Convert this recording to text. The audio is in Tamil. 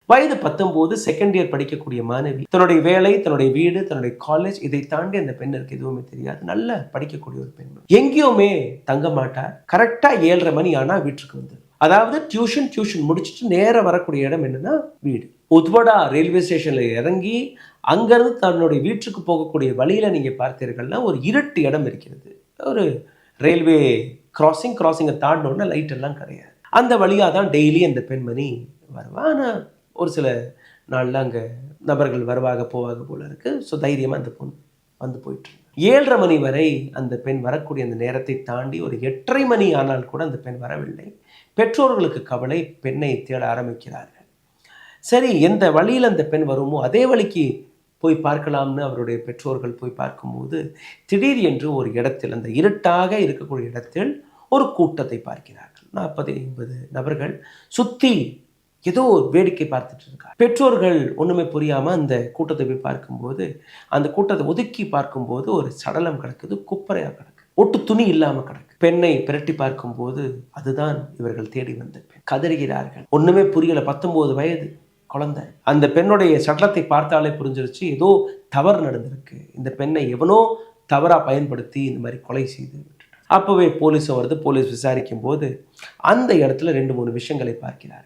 வயது 19, செகண்ட் இயர் படிக்கக்கூடிய மாணவி. தன்னுடைய வேலை, தன்னுடைய வீடு, தன்னுடைய காலேஜ், இதை தாண்டி அந்த பெண்ணுக்கு எதுவுமே தெரியாது. நல்லா படிக்கக்கூடிய ஒரு பெண். எங்கேயுமே தங்க மாட்டார். கரெக்டா 7:30 மணி ஆனா வீட்டுக்கு வந்து, அதாவது டியூஷன் முடிச்சுட்டு நேரா வரக்கூடிய இடம் என்னன்னா வீடு. உத்வடா ரயில்வே ஸ்டேஷன்ல இறங்கி அங்கிருந்து தன்னுடைய வீட்டுக்கு போகக்கூடிய வழியில நீங்க பார்த்தீர்கள்னா ஒரு இருட்டு இடம் இருக்கிறது. ஒரு ரயில்வே கிராசிங்கை தாண்டினோடனே லைட் எல்லாம் கிடையாது. அந்த வழியாக தான் டெய்லி அந்த பெண்மணி வருவா. ஆனால் ஒரு சில நாளில் அங்கே நபர்கள் வருவாங்க போவாங்க போல இருக்கு. ஸோ தைரியமாக அந்த பொண்ணு வந்து போயிட்டு 7:30 மணி வரை அந்த பெண் வரக்கூடிய அந்த நேரத்தை தாண்டி ஒரு 8:30 மணி ஆனால் கூட அந்த பெண் வரவில்லை. பெற்றோர்களுக்கு கவலை, பெண்ணை தேட ஆரம்பிக்கிறார்கள். சரி, எந்த வழியில் அந்த பெண் வருமோ அதே வழிக்கு போய் பார்க்கலாம்னு அவருடைய பெற்றோர்கள் போய் பார்க்கும்போது திடீர் என்று ஒரு இடத்தில், அந்த இருட்டாக இருக்கக்கூடிய இடத்தில் ஒரு கூட்டத்தை பார்க்கிறார்கள். 40-50 நபர்கள் சுற்றி ஏதோ வேடிக்கை பார்த்துட்டு இருக்காங்க. பெற்றோர்கள் ஒண்ணுமே புரியாம அந்த கூட்டத்தை போய் பார்க்கும்போது, அந்த கூட்டத்தை ஒதுக்கி பார்க்கும்போது ஒரு சடலம் கிடக்குது, குப்பரையா கிடக்கு, ஒட்டு துணி இல்லாம கிடக்கு. பெண்ணை பிரட்டி பார்க்கும்போது அதுதான் இவர்கள் தேடி வந்த பெண். கதறுகிறார்கள். ஒண்ணுமே புரியல. 19 வயது குழந்தை. அந்த பெண்ணுடைய சடலத்தை பார்த்தாலே புரிஞ்சிருச்சு, ஏதோ தவறு நடந்திருக்கு. இந்த பெண்ணை எவனோ தவறா பயன்படுத்தி இந்த மாதிரி கொலை செய்து. அப்பவே போலீஸும் வருது. போலீஸ் விசாரிக்கும் போது அந்த இடத்துல 2-3 விஷயங்களை பார்க்கிறார்.